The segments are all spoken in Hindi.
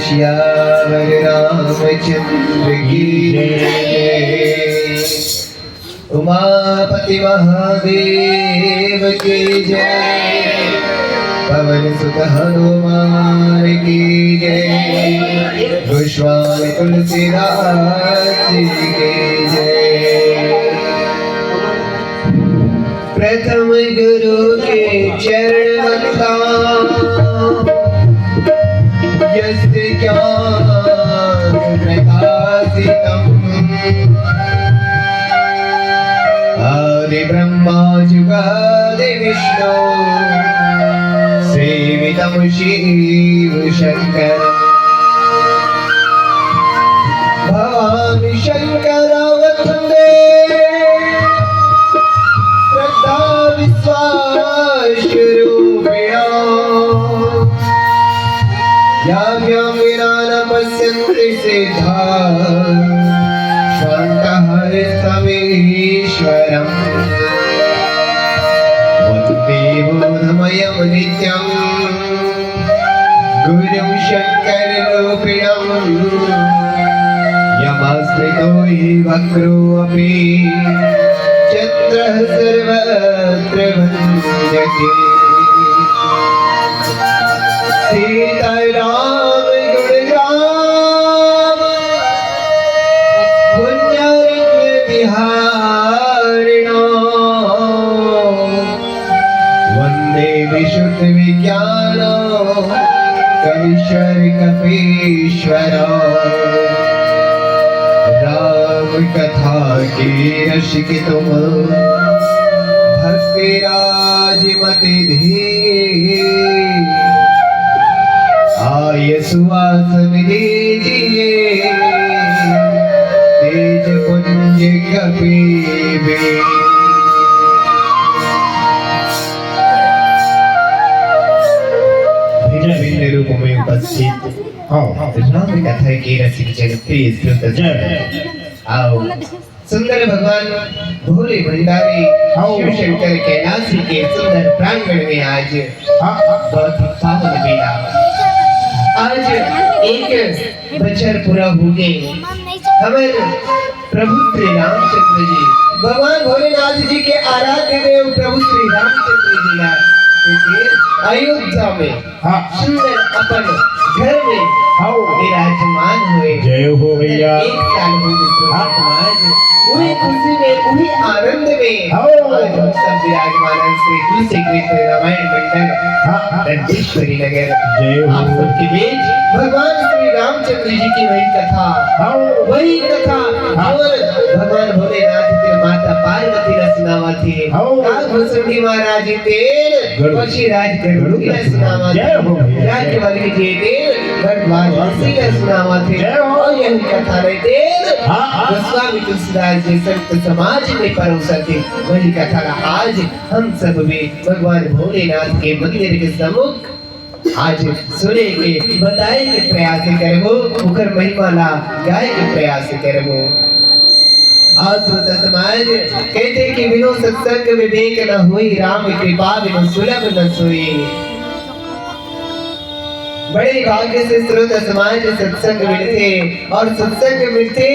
श्यावर रामचंद्र की जय। उमापति महादेव की जय। पवन सुत हनुमान की जय। गोस्वामी तुलसीदास जी की जय। प्रथम गुरु के चरण वंदना यस्य ज्ञान प्रकाशितम् आदि ब्रह्मा जुगादि विष्णु सेवितं शिव शंकरम् भवामि शंकर वन्दे श्रद्धा विश्वास रूपिणा याभ्यां विना न पश्यन्ति सिद्धा स्वान्तहरिस्तमीश्वरम् वन्दे बोधमयं नित्यं गुरुं शङ्कररूपिणम् यमस्मृतो हि वक्रोऽपि चन्द्रः सर्वत्र वन्द्यते सीताराम गुणग्राम पुण्यरण्य विहारिणो वन्दे विशुद्ध विज्ञानो कवीश्वर कपीश्वरो राम कथा के रसिक तुम भक्ति राज मति धीर आय सुवासन दीजिए तेज पुंज कपीबे भिन्न भिन्न रूपों में उपस्थित राम कथा के रसिक जन प्रिय श्रोता जन आओ सुंदर भगवान भोले भंडारी शिव शंकर कैलाशी के सुंदर प्रांगण में आज बहुत ही पावन बेला आज एक बचर पूरा हो गए हमारे प्रभु श्री रामचंद्र जी भगवान भोलेनाथ जी के आराध्य देव प्रभु श्री रामचंद्र जी ना अयोध्या में सुंदर अपन घर में विराजमान हुए जय हो भैया एक साल हो गए समाज पूरी खुशी में पूरी आनंद में आज हम सब विराजमान हैं श्री तुलसी कृष्ण रामायण मंडल दंतेश्वरी नगर जय हो आप सबके बीच भगवान श्री रामचंद्र जी की वही कथा और भगवान भोलेनाथ के माता पार्वती रसनावा थे भूसुंडी महाराज तेल पक्षी राज गरुड़ की रसनावा थे राज्यवल्ली जी तेल भगवान श्री रसनावा थे और यही कथा रहते गोस्वामी तुलसीदास जी संत समाज में परोसा थे वही कथा आज हम सब भी भगवान भोलेनाथ के मंदिर के सम्मुख आज सुने के बताए के प्रयास करबो उकर महिमाला गाय के प्रयास करबो आज श्रोता समाज कहते कि बिनु सत्संग विवेक न हुई राम कृपा बिनु सुलभ न सोई बड़े भाग्य से श्रोता समाज सत्संग मिलते और सत्संग मिलते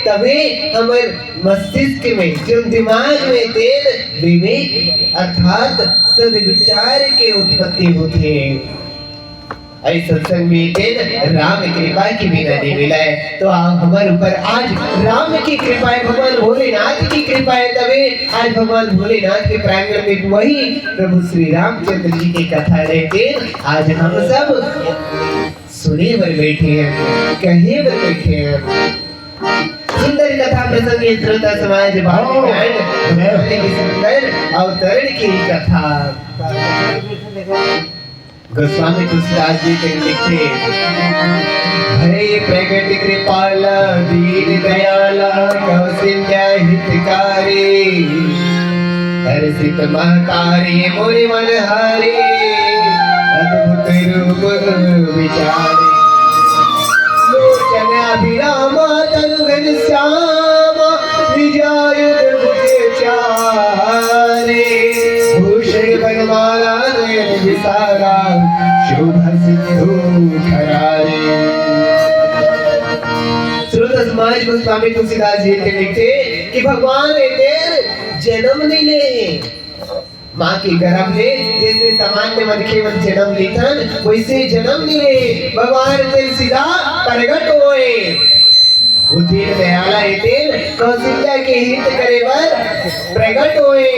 तभी हमारे मस्तिष्क में जो दिमाग में तेल विवेक अर्थात सद्विचार के उत्पत्ति होती है ऐसा सत्संग में तेल राम कृपा की बिना नहीं मिला है तो हमारे ऊपर आज राम की कृपा है भगवान भोलेनाथ की कृपा है तभी आज भगवान भोलेनाथ के प्रांगण में वही प्रभु श्री रामचंद्र जी की कथा रहते आज हम सब सुने पर बैठे हैं कहे पर बैठे हैं सुंदर कथा प्रसंग श्रोता समाज भावी की सुंदर अवतरण की कथा गोस्वामी तुलसीदास जी के लिखे हरे प्रगट कृपाला दीन दयाला कौशल्या हितकारी हर्षित महकारी मोरे मन हारे अद्भुत रूप विचारे लोचन अभिरामा तनु घनश्यामा विजय मुझे चारे भूषण बनमाला नयन विसारा शोभा सिंधु खरारे श्रोता समाज गोस्वामी तुलसीदास जी लिखते कि भगवान देर जन्म नहीं ले माँ के गर्भ ले जैसे सामान्य मनखे मन जन्म लेथन वैसे जन्म नहीं ले भगवान तेल सीधा प्रगट होए वो दीन दयाला हेतेन कौशल्या के हित करे बर प्रकट होए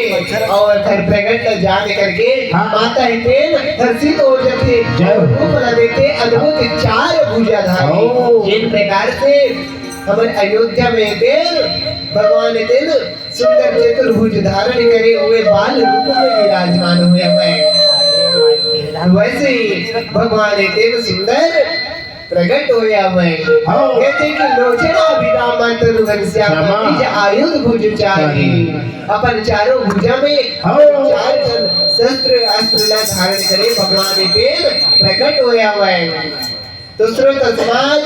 और फिर प्रकट न जाने करके माता हेतेन हर्षित हो जाते रूप ला देते अद्भुत 4 भुजाधारी। जिन प्रकार से हमारे अयोध्या में हेतेन भगवान हेतेन सुंदर चतुर्भुज धारण करे हुए बाल रूप में विराजमान हुए हैं, वैसे ही भगवान हेतेन सुंदर प्रकट होया मैं कहते कि लोचना अभिराम तरुघनश्याम आयुध भुज चारी। अपन चारों भुजा में 4 शस्त्र अस्त्र ला धारण करे भगवान हेतेन प्रकट होया मैं। तो श्रोत समाज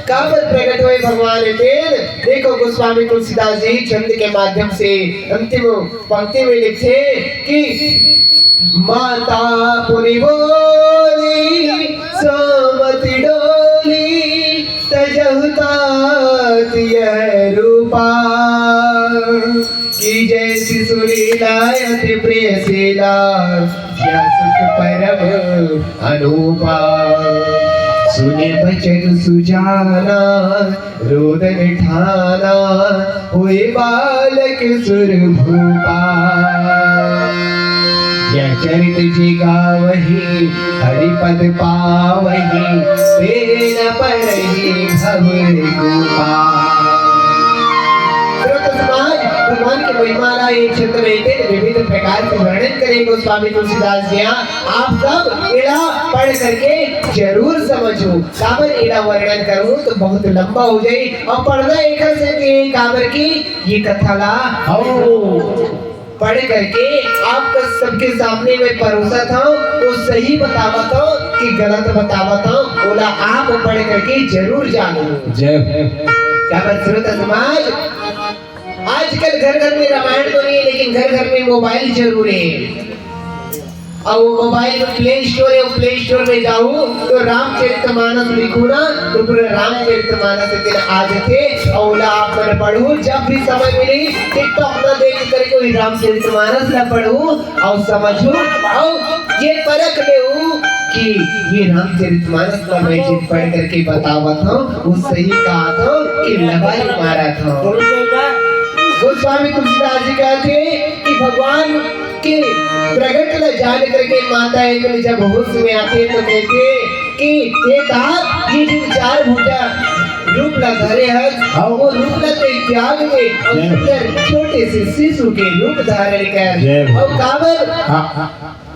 कब प्रकट हुए भगवान हेतेन? देखो गोस्वामी तुलसीदास जी छंद के माध्यम से अंतिम पंक्ति में लिखे कि माता पुरी बोली सोमति डोली तजहुतात यह रूपा की जैसी सुरीला अति प्रिय शीला या सुख परम अनूपा। सुने बचन सुजाना रोदन ठाना हुए बालक सुर भूपा। यह चरित जी गावही हरिपद पावही तेन परहि भव रूपा। भगवान की महिमा ये क्षेत्र में विविध प्रकार के वर्णन करेंगे गोस्वामी तुलसीदास जी। आप सब एड़ा पढ़ करके जरूर समझो। काबर एड़ा वर्णन करूं तो बहुत लंबा हो जाए और पढ़ना एक से काबर की ये कथा ला पढ़ करके आपका सबके सामने में परोसा था तो सही बतावा था कि गलत बतावा था, बोला आप पढ़ करके जरूर जानो। क्या श्रोता समाज आजकल घर घर में रामायण तो नहीं है लेकिन घर घर में मोबाइल जरूर है। और वो मोबाइल में प्ले स्टोर है, प्ले स्टोर में जाऊं तो रामचरितमानस लिखूं ना तो पूरा रामचरितमानस के आ जाते और आप मैंने पढ़ूं। जब भी समय मिले टिकटॉक ना देख करके वही रामचरितमानस ला पढ़ूं और समझूं और ये परख लेऊं कि ये रामचरितमानस का मैं जिन पढ़ करके बतावा था वो सही कहा था कि लबाई मारा था। गोस्वामी तुलसीदास जी कहते कि भगवान के प्रकट ला जान करके माता एक जब होश में आते तो कहते कि ये तात ये जो 4 भुजा रूप ला धरे है और वो रूप ला त्याग में सुंदर छोटे से शिशु के रूप धारण कर और काबर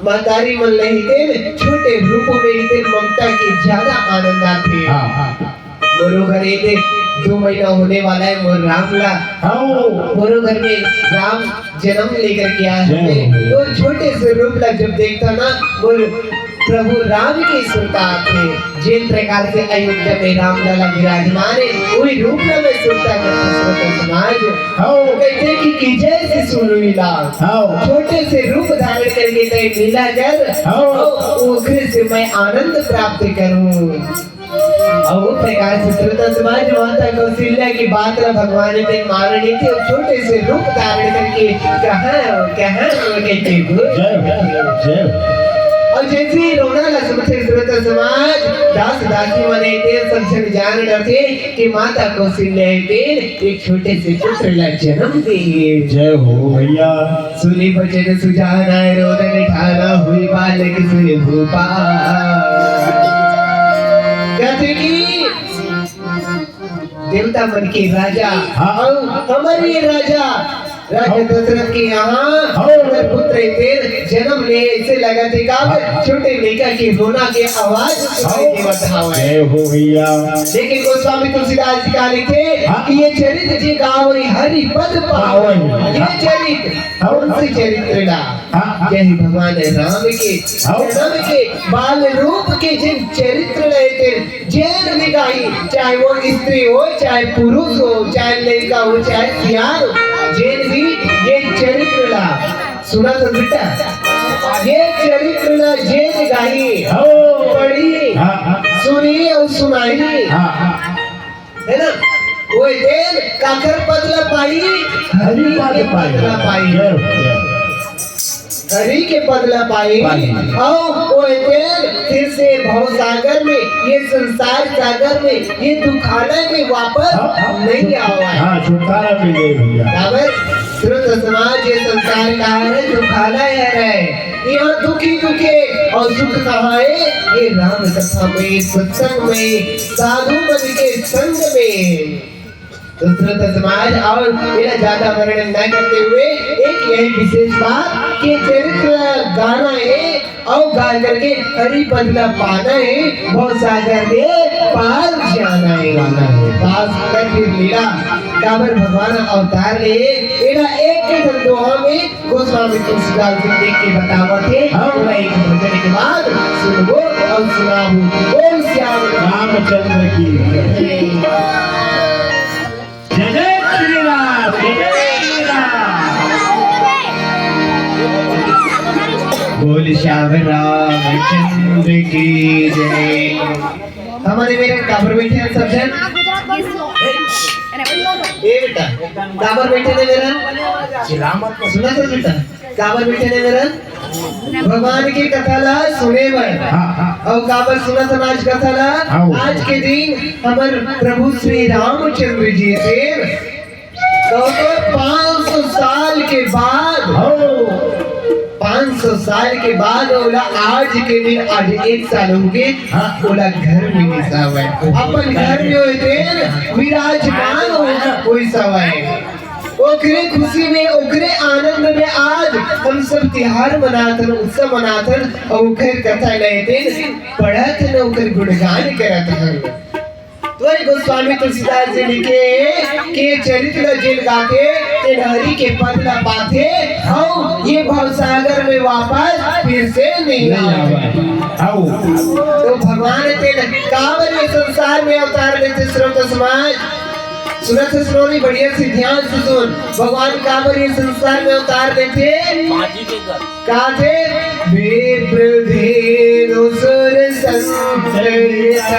मातारी मन लेते छोटे रूप में ही ममता की ज्यादा आनंद आते। मोरो घर एक 2 महीना होने वाला है मोर राम ला मोरो घर में राम जन्म लेकर के आया है तो छोटे से रूप ला जब देखता ना मोर प्रभु राम की सुनता आते जिन प्रकार से अयोध्या में राम लला विराजमान है वही रूप ला में सुनता समाज कहते कि जैसे सुनीला छोटे से रूप धारण करके गए लीला कर उखरे से मैं आनंद प्राप्त करूं। और वो प्रकार से श्रोता समाज माता कौशल्या की बात ला भगवान ने मारनी थी और छोटे से रूप धारण करके कहाँ और जैसे रोना ला समझे श्रोता समाज दास दासी मने थे सब जन जान डरते कि माता कौशल्या थे एक छोटे से पुत्र ला जन्म दिए। जय हो भैया। सुनी बचन सुजाना रोदन ठाना हुई बालक सुर भूपा। कहते कि देवता मन के राजा हमारे राजा दशरथ के यहाँ पुत्र जन्म ले ऐसे लगा थे छोटे लड़का की रोना के आवाज हो भैया। लेकिन गोस्वामी तुलसीदास जी का लिखे कि ये चरित्र जी गावई हरि पद पावन। ये चरित्र उनसे चरित्र ला यही भगवान राम के बाल रूप के जिन चरित्र रहते जैन भी गाई चाहे वो स्त्री हो चाहे पुरुष हो चाहे लड़का हो चाहे सियार हो जैन भी ये चरित्र ला सुना तो बेटा ये चरित्र ला जैन गाई पढ़ी सुनी और सुनाई है ना वो देन काकर पदला पाई हरि पद पदला पाई हरि के बदला पाई और वो फिर से भव सागर में, ये संसार सागर में, ये दुखालय में वापस नहीं आवा है। हाँ छुटकारा मिल गई भैया। बराबर श्रुत समाज ये संसार का है, दुखालय है। यहाँ दुखी दुखे और सुख कहाँ है? ये राम कथा में, सत्संग में, साधु मन के संग में। तो श्रुत समाज और मेरा ज्यादा वर्णन न करते हुए एक यही विशेष बात कि चरित्र गाना है और गा करके हरि बदला पाना है, बहुत सागर में पार जाना है। खास कर फिर लीला काबर भगवान अवतार ले मेरा एक दोहा में गोस्वामी तुलसीदास जी देख के बतावत है। हम एक भजन के बाद सुनबो और सुनाबो। बोल श्याम रामचंद्र की जय जय श्री राम, जय श्री राम। बोल श्याम रामचंद्र की जय। हमारे मेरे काबर बैठे हैं सब जन। ए बेटा काबर बैठे ने मेरा सुना तो बेटा काबर बैठे ने मेरा भगवान की कथा ला सुने बर और काबर सुना था आज कथा ला। आज के दिन हमारे प्रभु श्री रामचंद्र जी थे तो 500 साल के बाद 500 साल के बाद ओला आज के दिन आज 1 साल हो गए। ओला घर में नहीं सवाए, अपन घर में होते विराजमान कोई सवाए। ओकरे खुशी में, ओकरे आनंद में आज हम सब त्योहार मनाथन, उत्सव मनाथन और ओकर कथा लेते पढ़त न ओकर गुणगान करत हन। तो गोस्वामी तुलसीदास जी लिखे के चरित्र जेल गाते ते हरि के पद ला पाते और ये भवसागर में वापस फिर से नहीं आवे। तो भगवान ते काबर ये संसार में अवतार लेते श्रोता समाज सुनत सुनोनी बढ़िया से ध्यान से सुन। भगवान काबर ये संसार में अवतार लेते का थे विप्रधेनु सुर संतरिया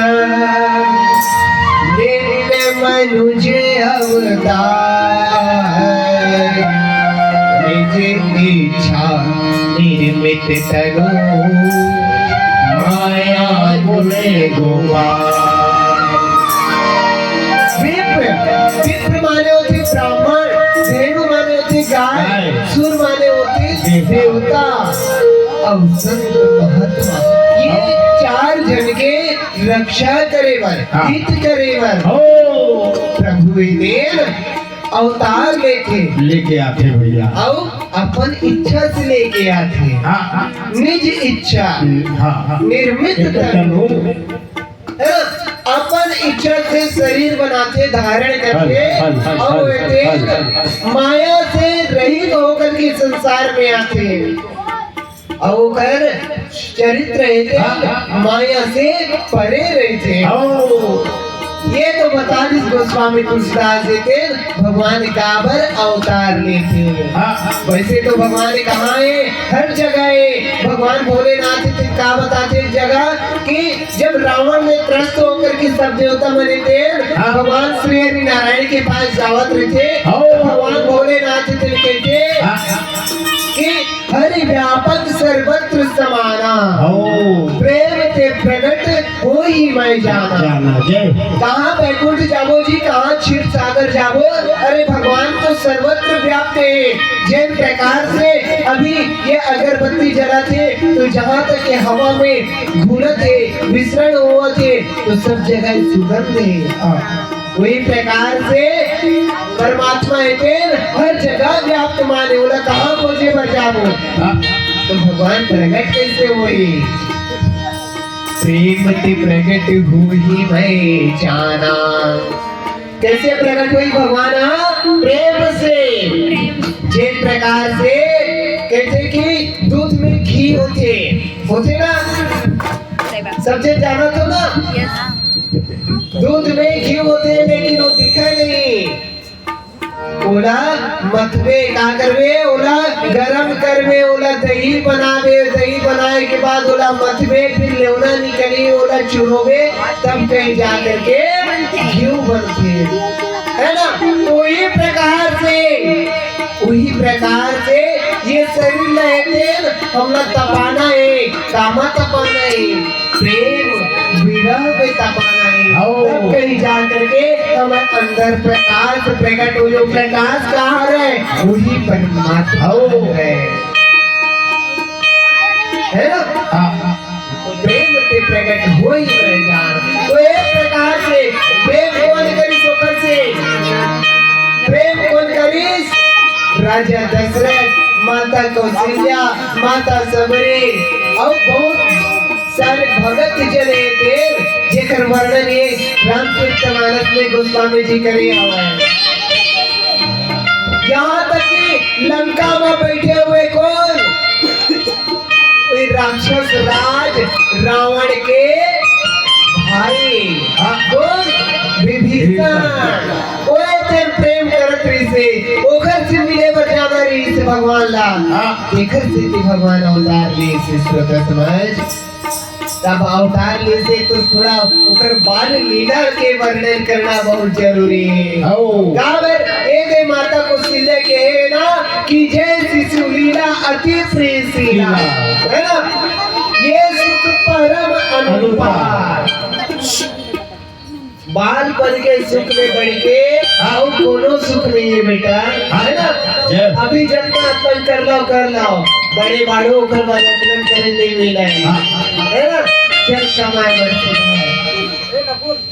मनुज अवतार निज इच्छा निर्मित तरो माया गुणे गोपाल। विप्र माने होते ब्राह्मण, धेनु माने होते गाय, सुर माने होते देवता और संत महात्मा। ये 4 जन के रक्षा करे बर, हित करे बर प्रभु देव अवतार लेके आते भैया और अपन इच्छा से लेके आते। निज इच्छा निर्मित तनु अपन इच्छा से शरीर बनाते, धारण करते और माया से रहित होकर के संसार में आते और चरित्र माया से परे रहते। ये तो बता दी गोस्वामी तुलसीदास देते भगवान काबर अवतार लेते। वैसे तो भगवान कहाँ है? हर जगह है। भगवान भोलेनाथ का बताते जगह कि जब रावण ने त्रस्त होकर के सब देवता मरे थे, भगवान श्री हरि नारायण के पास जावत रहते, भगवान भोलेनाथ कहते कि हरि व्यापक सर्वत्र समाना प्रेम ते प्रगट हो ही मैं जाना। कहाँ बैकुंठ जाबो जी, कहाँ क्षीर सागर जाबो? अरे भगवान तो सर्वत्र व्याप्त है। जिन प्रकार से अभी ये अगरबत्ती जलाते तो जहाँ तक के हवा में घूमत है, विसरण हुआ थे तो सब जगह सुगंध है। वही प्रकार से परमात्मा है हर जगह व्याप्त माने। बोला कहाँ खोजे पर जाबो? तो भगवान प्रकट कैसे हुई? प्रेम ते प्रकट हुई मैं जाना। कैसे प्रकट हुई भगवान? प्रेम से। जिस प्रकार से कहते कि दूध में घी होते ना, सबसे जाना तो ना दूध में घी होते लेकिन वो दिखा नहीं। ओला मतवे का करवे, ओला गरम करवे, ओला दही बनावे, दही बनाए के बाद ओला मतवे, फिर लेवना निकली, ओला चुरोवे, तब कहीं जा करके घी बनते है ना। वही प्रकार से ये शरीर लेते हमला तपाना है, कामा तपाना है, प्रेम विरह पे तपाना है। तब कहीं जा करके हमारे अंदर प्रकाश प्रकट हो। जो प्रकाश कहाँ है वही परमात्मा है ना। प्रेम के प्रकट हो ही रह जान। तो एक प्रकार से प्रेम कौन करी सोकर से प्रेम कौन करीस राजा दशरथ, माता कौशल्या, माता सबरी और बहुत सारे भगत जने थे जेकर वर्णन ये रामचरितमानस में गोस्वामी जी करे हुआ है। यहाँ तक कि लंका में बैठे हुए कौन राक्षस राज रावण के भाई विभीषण ओए प्रेम करत रही से ओकर से मिले बचाना रही से भगवान ला एकर से भगवान अवतार ले से श्रोता समाज। तब अवतार ले से तो थोड़ा ओकर बाल लीला के वर्णन करना बहुत जरूरी है। गावर एक माता कौशल्या के है ना कि जय शिशु लीला अति प्रियशीला है ना, ये सुख परम अनुपार। बाल पन के सुख में बढ़ के आओ कोनो सुख नहीं है बेटा है ना। अभी जब अपन कर लो बड़े बाड़ो कर वाला करे नहीं मिला है ना। चल कमाए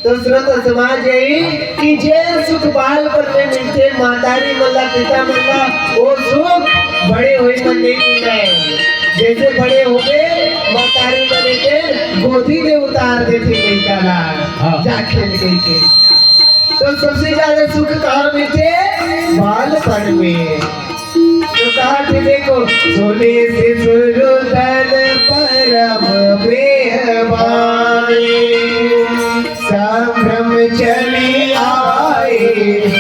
तो श्रोता समाज यही कि जे सुख बाल पर में मिलते मातारी मल्ला पिता मल्ला वो सुख बड़े हुए मन नहीं मिलता है। जैसे बड़े हो गए मातारी बने थे गोदी में उतार देते लड़का जा खेल गई के। तो सबसे ज्यादा सुख कहाँ मिलते बालपन में। तो कहा थे देखो सोने से सुरुदन परम बेहबानी संभ्रम चली आए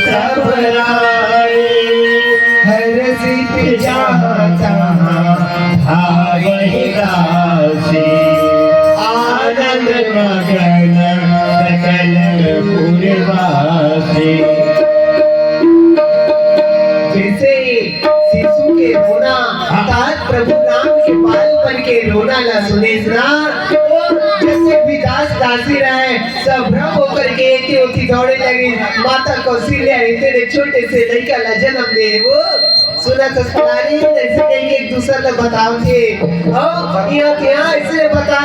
सब राय हर सिद्ध जाता वही राशि आनंद मगन सकल पूर्वासी। जैसे शिशु के रोना अर्थात प्रभु राम के बालपन के रोना ला सुने ना जैसे विदास दासी रहे सब भ्रम होकर के एक होती दौड़े लगी। माता कौशल्या इतने छोटे से लड़का ला जन्म दे वो सुना तो सुनानी ऐसे कहीं एक दूसरे को बताओ थे यहाँ क्या ऐसे बता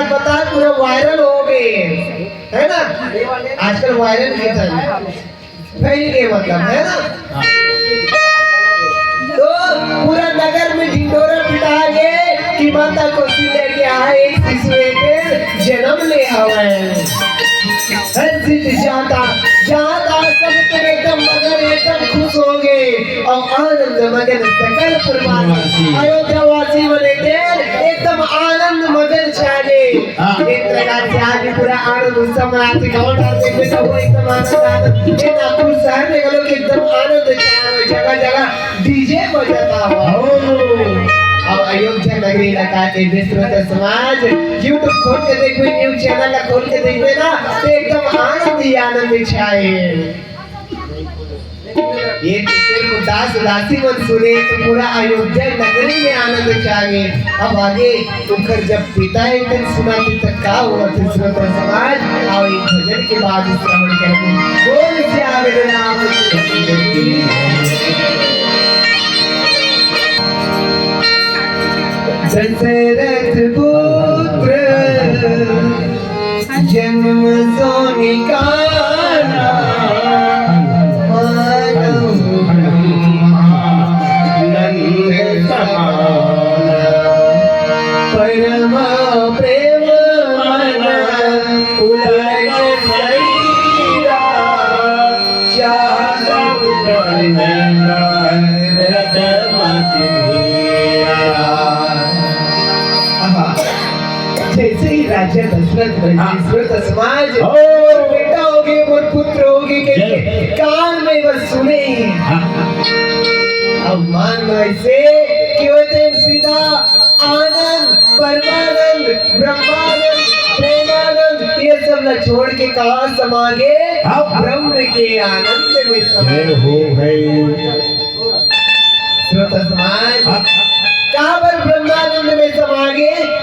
पूरा वायरल हो गए है ना। आजकल वायरल के फैल गए मतलब है ना। तो पूरा नगर में ढिंडोरा पिटा गए कि माता कौशल्या के यहाँ एक शिशु के जन्म ले आवे जाता सब तो एकदम मगन एकदम खुश हो गए और आनंद मगन सकल पुरवासी अयोध्या वासी बने थे एकदम आनंद मगन छा गए। एक प्रकार से आज पूरा आनंद उत्सव मनाते गाँव डालते हुए तो वो एकदम आनंद ये नागपुर शहर में लोग एकदम आनंद छाया जगह जगह डीजे बजाता हुआ। अब अयोध्या नगरी इलाका के विश्वत समाज यूट्यूब खोल के देखो न्यूज चैनल का खोल के देखो ना तो एकदम आनंद ही आनंद छाए। ये सिर्फ उदास उदासी मत सुने तो पूरा अयोध्या नगरी में आनंद छाए। अब आगे उनकर जब पिता एक दिन सुनाते तक का हुआ विश्वत समाज और एक भजन के बाद श्रवण करेंगे। बोल से आगे नाम दशरथ पुत्र जन्म सोनिकाना नंद समाना परम प्रेम मन उलग शरीरा चाहत जैसे ही राजा दशरथ समाज बेटा होगे और पुत्र होगे के कान में बस सुने। अब मान लो ऐसे कि वो सीधा आनंद परमानंद ब्रह्मानंद प्रेमानंद ये सब न छोड़ के कहा समा गए ब्रह्म के आनंद में समा हो गए। श्रोता समाज कहाँ पर ब्रह्मानंद में समा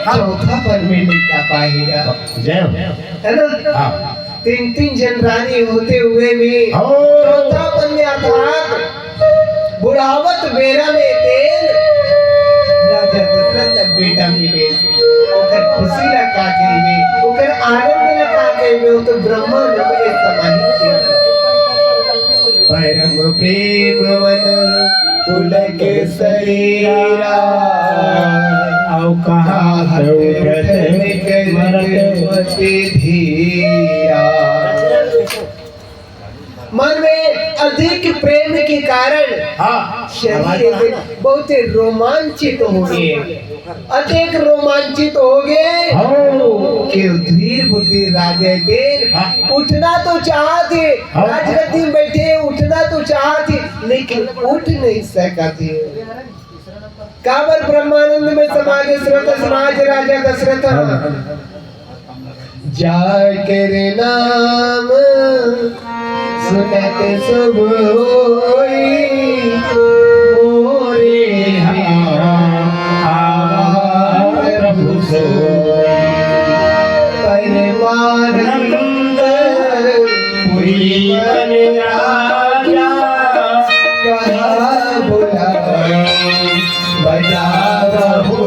चौथा पन में नहीं का पाएगा, जय हो। है ना। हाँ। 3 जन रानी होते हुए भी हो। चौथा पन में अर्थात बुढ़ावत बेरा में तेल राजा दशरथ का बेटा मिले ओकर खुशी रखा कहिबे, ओकर आनंद रखा कहिबे, वो तो ब्रह्मांड में समाहित है। परम प्रेम मन पुलक शरीरा औ कहा धीरा। मन में अधिक प्रेम के कारण हाँ शरीर बहुत रोमांचित हो गए, अधिक रोमांचित हो गए कि धीर बुद्धि राजा देर उठना तो चाहते, राजगद्दी में बैठे उठना तो चाहते, लेकिन उठ नहीं सकते। काबर ब्रह्मानंद में समाज श्रोता समाज राजा दशरथ जाकर नाम सुनत सब होई मोरे प्रभु परमानंद पुरी राजा कहा बुला बजाओ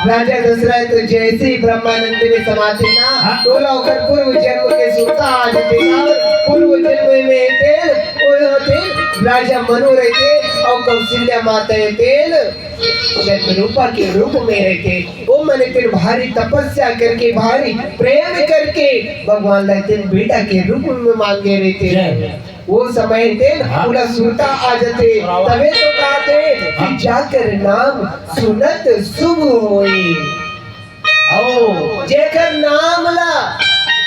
राजा दशरथ जैसे ही ब्रह्मानंद में समाते ना तोला होकर पूर्व जन्म के सुनता आज पूर्व जन्म में तेल होते राजा मनु रहते और कौशल्या माता तेल रूपा के रूप में रहते। वो मैंने फिर भारी तपस्या करके भारी प्रेम करके भगवान लाते बेटा के रूप में मांगे रहते। वो समय तेल पूरा सुनता आ जाते, तबे तो कहते कि जाकर नाम सुनत शुभ होई। ओ जेकर नाम ला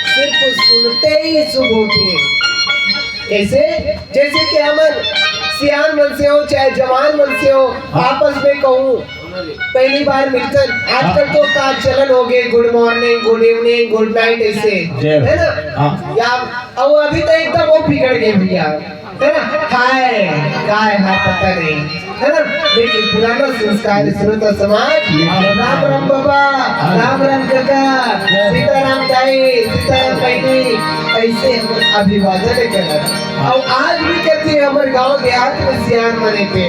सिर्फ सुनते ही शुभ होते। कैसे? जैसे कि हमन सियान मन से हो चाहे जवान मन से हो आपस में कहूँ पहली बार मिलकर, आजकल तो का चलन हो गए good morning good evening good night ऐसे, है ना। या और अभी तो एकदम वो बिगड़ गए भैया, है ना। हाय काय हाँ पता नहीं, है ना। लेकिन पुराना संस्कार श्रोता समाज राम राम बाबा, राम राम काका, सीताराम दाई, सीताराम बहनी ऐसे हम अभिवादन करते और आज भी करते हमारे गांव देहात में सियान मने पे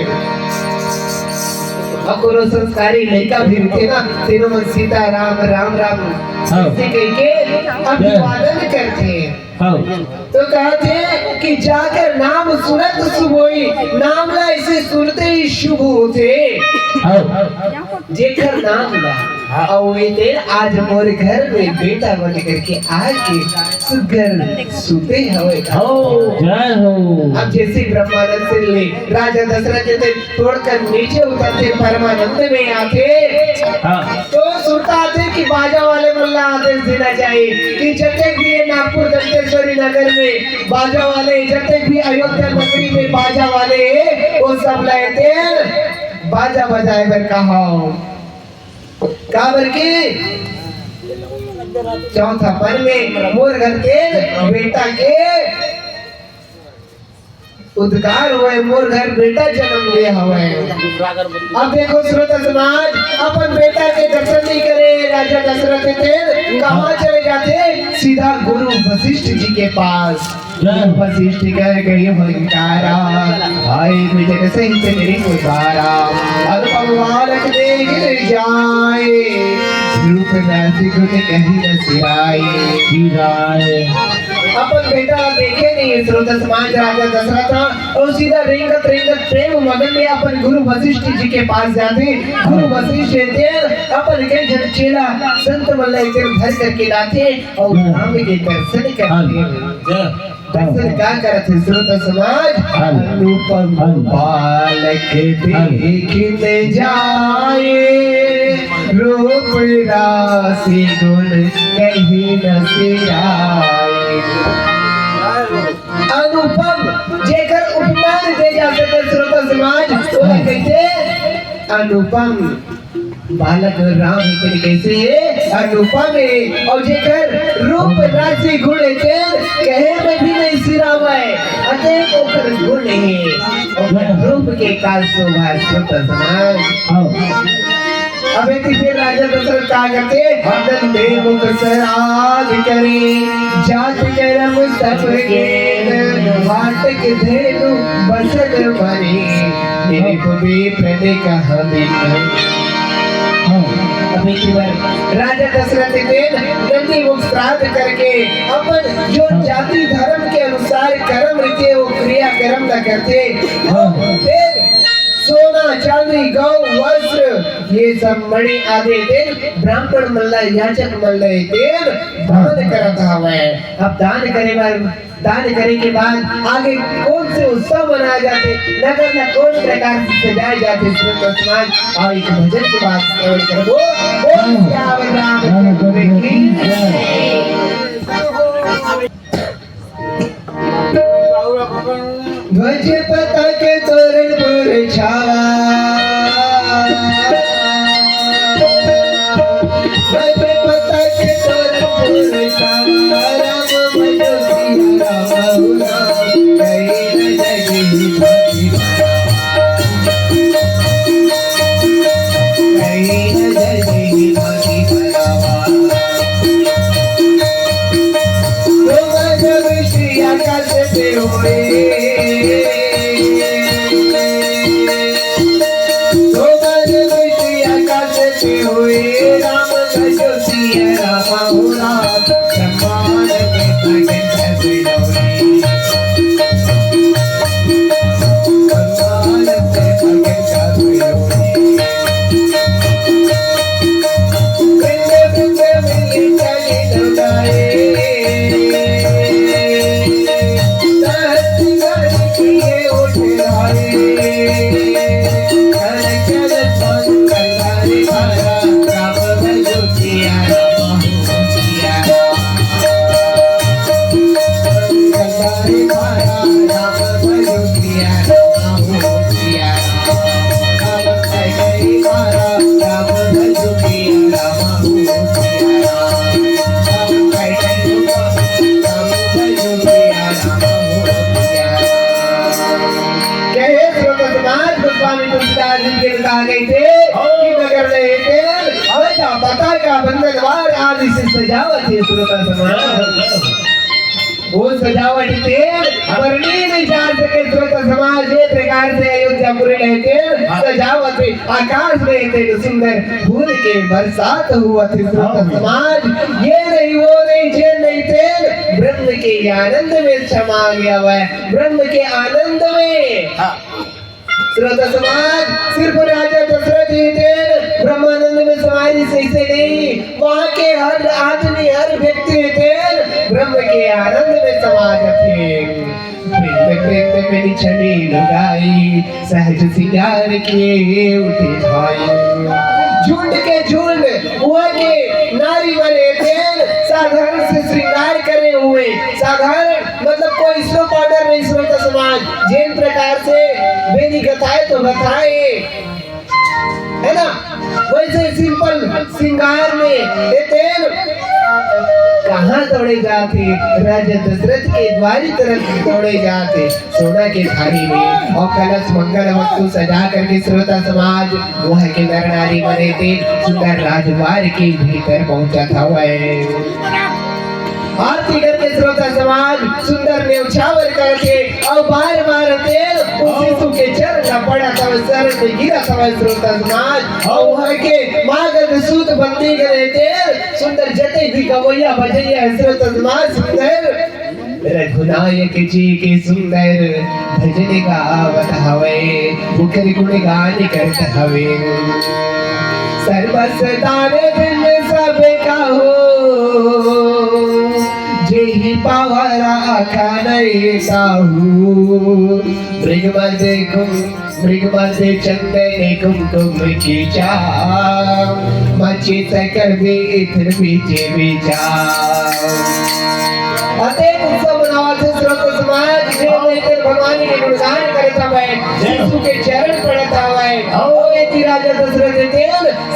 अकोरो संस्कारी लड़का भी थे ना, तीनों मन सीता राम राम राम ऐसे कह के अभिवादन करते हैं। तो कहते कि जाकर नाम सुनत शुभ होई, नाम ला इसे सुनते ही शुभ होते। जेकर नाम ला और आज मोर घर में बेटा बन करके आज के सुगर सुते हवे। अब जैसे ब्रह्मानंद से ले राजा दशरथ जैसे तोड़कर नीचे उतरते परमानंद में आते तो सुनता आते कि बाजा वाले मल्ला आदेश देना चाहिए कि जब भी नागपुर दंतेश्वरी नगर में बाजा वाले, जब भी अयोध्या नगरी में बाजा वाले वो सब लाए बाजा बजाए बर कहा काबर के चौथा पन में मोर घर के बेटा के उद्गार हुए, मोर घर बेटा जन्म लिए हुए। अब देखो श्रोता समाज अपन बेटा के दर्शन नहीं करे, राजा दशरथ थे कहाँ चले जाते? सीधा गुरु वशिष्ठ जी के पास। वशिष्ठ कह गई हंकारा भाई बेटे के सही से मेरी उतारा अनुपम बालक देख जाए रूप राशि को कहीं न सिराए। अपन बेटा देखे नहीं श्रोता समाज राजा दशरथ और सीधा रेंगत रेंगत प्रेम मगन में अपन गुरु वशिष्ठ जी के पास जाते। गुरु वशिष्ठ अपन कई जन चेला संत मल्ल घर करके लाते और राम के दर्शन करते। दर्शन क्या करते श्रोता समाज? अनुपम बालक देखते जाए रूप राशि गुण कहीं न सिराए। अनुपम जेकर उपमान दे जा सके श्रोता समाज वो कहते अनुपम बालक राम इतने कैसे है अनुपा में और जेकर रूप राशि गुण के कहे में भी नहीं सिरावा है अतः ओकर गुण है ओकर रूप के काल शोभा सुत समान अब फिर राजा दशरथ क्या करते हरदन दे मुख सराग करे जात करम सब गेन वाटक धेनु बसन मरी निरिप भी प्रदे कहा अभी की बार राजा दशरथ के नंदी मुख श्राद्ध करके अपन जो जाति धर्म के अनुसार कर्म रीते वो क्रिया कर्म का करते फिर सोना चांदी गौ वस्त्र ये सब मणि आदि दिन ब्राह्मण मल्ला याचक मल्ला दिन दान करता हवे अब दान करे के बाद आगे कौन से उत्सव मनाए जाते नगर में कौन प्रकार से सजाए जाते समाज और एक भजन के बाद श्रवण करो बोल सियावर रामचंद्र की ध्वज पताक तोरण पर छावा ध्वज पताक तोरण पर छावा राम भजो सिया राम कई न जगी कई न जगी भागी भरावा तुम जब श्री आकाश पे होए सजावट है श्रोता समाज वो सजावट थे वर्णी नहीं जा सके श्रोता समाज ये प्रकार से अयोध्यापुरी रहते सजावट आकाश में थे सुंदर फूल के बरसात हुआ थे श्रोता समाज ये नहीं वो नहीं जे नहीं थे ब्रह्म के आनंद में समा गया हुआ है ब्रह्म के आनंद में श्रोता समाज सिर्फ राजा दशरथ ही थे ब्रह्मानंद में समाधि से नहीं वहाँ के हर आदमी हर व्यक्ति थे ब्रह्म के आनंद में समाज थे प्रेम में छड़ी लगाई सहज सिंगार किए उठे भाई झुंड के झुंड हुआ के नारी बने थे साधारण से श्रृंगार करे हुए साधारण मतलब कोई स्लो पाउडर नहीं श्रोता समाज जिन प्रकार से बेनी कथाएं तो बताए है ना वैसे सिंपल श्रृंगार में तेल कहाँ दौड़े जाते राजा दशरथ के द्वारी तरफ दौड़े जाते सोना के थाली में और कलश मंगल वस्तु सजा करके श्रोता समाज वह के नर नारी बने थे सुंदर राजवार के भीतर पहुंचा था वह आरती करके श्रोता समाज सुंदर न्यौछावर करके और बार बार तेल उस शिशु के चरण का पड़ा था शरण में गिरा था श्रोता समाज और वहाँ के मागध सूत बंदी करे तेल सुंदर जटे भी गवैया बजैया श्रोता समाज सुंदर रघुनायक जी के सुंदर भजन गावत हवे मुखर गुण गान करत हवे सर्वसदार दिन सब का हो जेहि पावरा खानई साहू मृगमद चंदन कुमकुम की चा मची सकल भी इधर बीचे बीचा अतः उत्सव मनावत श्रोत समाज भगवान के गुणगान करता है यीशु के चरण पढ़ता है और ये राजा दशरथ थे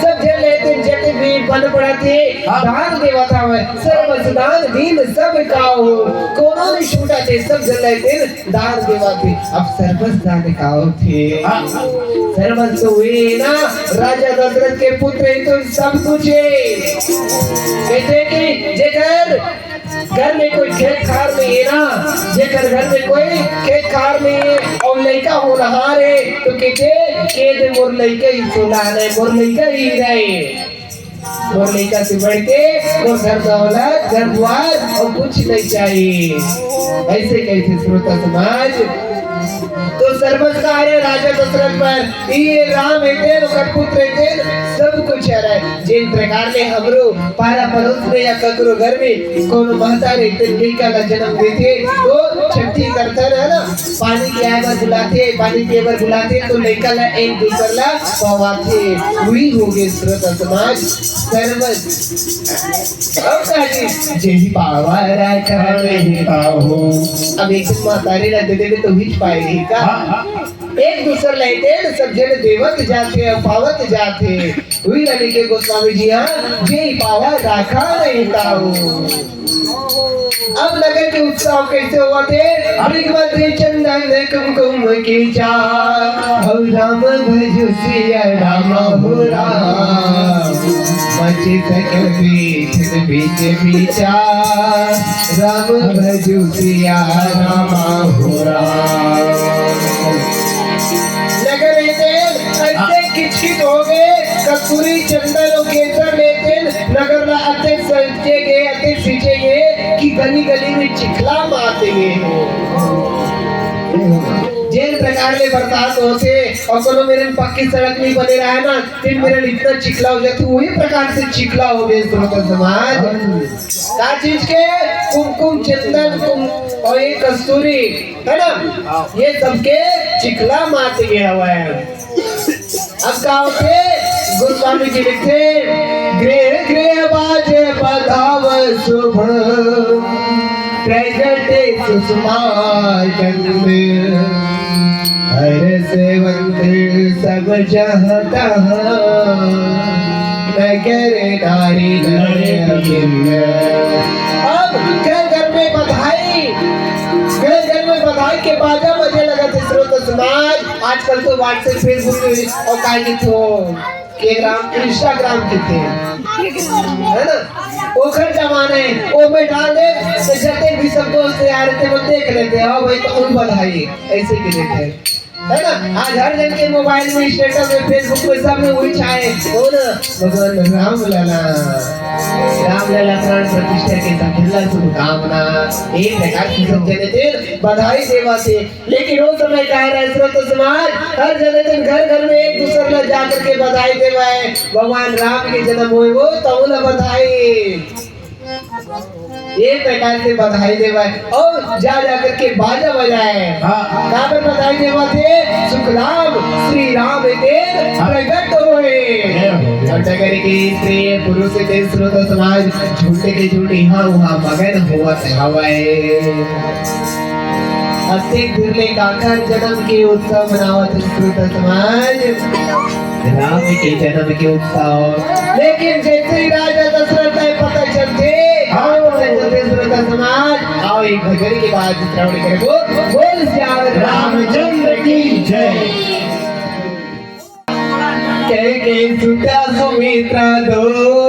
सब जन लेते जट भी बन पड़ा थे दान देवता में सर्व दान दीन सब काओ कोनो नहीं छूटा थे सब जन लेते दान देवा थे अब सर्वस दान काओ थे सर्वस तो हुए ना राजा दशरथ के पुत्र ही तो सब कुछ है कहते कि जेकर घर में कोई खेत खार में है ना जेकर घर में कोई खेत खार में और लड़का हो रहा रे तो कहते के मोर लड़का ही सोना है मोर लड़का ही रहे मोर लड़का से बढ़ के मोर घर दौलत घर द्वार और कुछ नहीं चाहिए ऐसे कहते श्रोता समाज तो सर्वस कार्य राजा दशरथ पर ये राम है ओकर पुत्र है सब कुछ है जिन प्रकार में हमरो पारा पड़ोस में या ककरो घर में कोनो महतारी लड़का का जन्म देते तो छठी करता है ना पानी के आए बार बुलाते पानी के बार बुलाते तो लड़का ला एक दूसर ला पवाते वही हो गए श्रोता समाज सर्वस अब काजी जेही पावा राखा नहीं पाओ अब एक महतारी ला दे देवे तो हिच पाएगी का एक दूसर लेते सब जन देवत जाते पावत जाते वही लगे के गोस्वामी जी हाँ जे पावा राखा नहीं ताऊ अब नगर के उत्सव कैसे हुआ थे मृगमंत्री चंदन कुमकुम की चार हो राम भजो सिया राम हो राम बचे सकल बीच बीच विचार राम भजो सिया राम हो राम नगर ऐसे किचकिच हो गए कस्तूरी चंदन और केसर लेते नगर ला अत्यंत सचे गए अत्यंत सींचे गए कि गली गली में चिखला मारते गए जिन प्रकार में बरसात होते और कोनो मेरे पक्की सड़क नहीं बने रहा है ना फिर मेरे इतना चिखला हो जाता वही प्रकार से चिखला हो गए श्रोता समाज का चीज के कुमकुम चंदन कुम और ये कस्तूरी है ना ये सबके चिखला मारते गया हुआ है अब का होते गोस्वामी जी लिखते गृह गृह बाजे बधाव शुभ प्रगटे सुषमा चंद हर सेवंत सब जहता नगर नारी अब घर में बधाई घर में बधाई के बाजा बजे लगा थे श्रोता समाज आजकल तो व्हाट्सएप फेसबुक और काय के ग्राम इंस्टाग्राम के थे है ना ओखर जमाने ओ में डाल दे तो जते भी सब दोस्त यार थे वो देख लेते हैं भाई तो उन बधाई ऐसे के देते है ना आज हर जन के मोबाइल में स्टेटस में फेसबुक में सब में वही छाए हो ना भगवान राम लला प्राण प्रतिष्ठा के सफलता शुभकामना एक प्रकार की सब जने थे बधाई देवा थे लेकिन वो समय का है श्रोता समाज हर जने दिन घर घर में एक दूसरे ला जाकर के बधाई देवा है भगवान राम के जन्म हुए वो तो उन्हें बधाई एक प्रकार से बधाई देवा है और जा जाकर के बाजा बजाए कहाँ पर बधाई देवा थे सुखराम श्री राम देव प्रकट हुए और नगर के स्त्री पुरुष के श्रोता समाज झूठे के झूठे यहाँ वहाँ मगन हुआ हवाए अस्तिक दुर्ले काकर जन्म के उत्सव मनावत श्रोता समाज राम के जन्म के उत्सव लेकिन जैसे ही राजा दशरथ को पता चलते श्रोता समाज आओ एक भजन के बाद श्रवण करें बोल श्याम रामचंद्र की जय के सुता सुमित्रा दो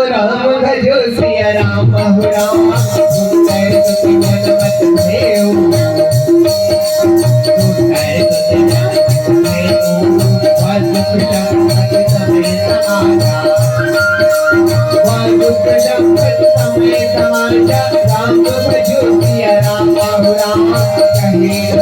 राम भजो सिया राम हो राम राम भजो सिया राम हो राम कहीं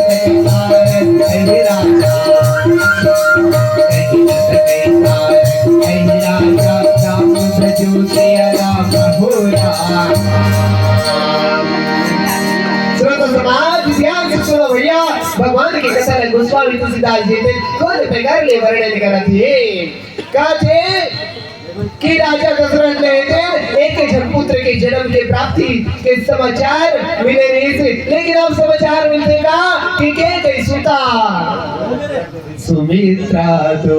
भगवान की कथा में गोस्वामी तुलसीदास जी ने कौन प्रकार ले वर्णन करा थे कहते कि राजा दशरथ ने एक जन पुत्र के जन्म के प्राप्ति के समाचार मिले नहीं थे लेकिन अब समाचार मिलते का कि के कई सुता सुमित्रा तो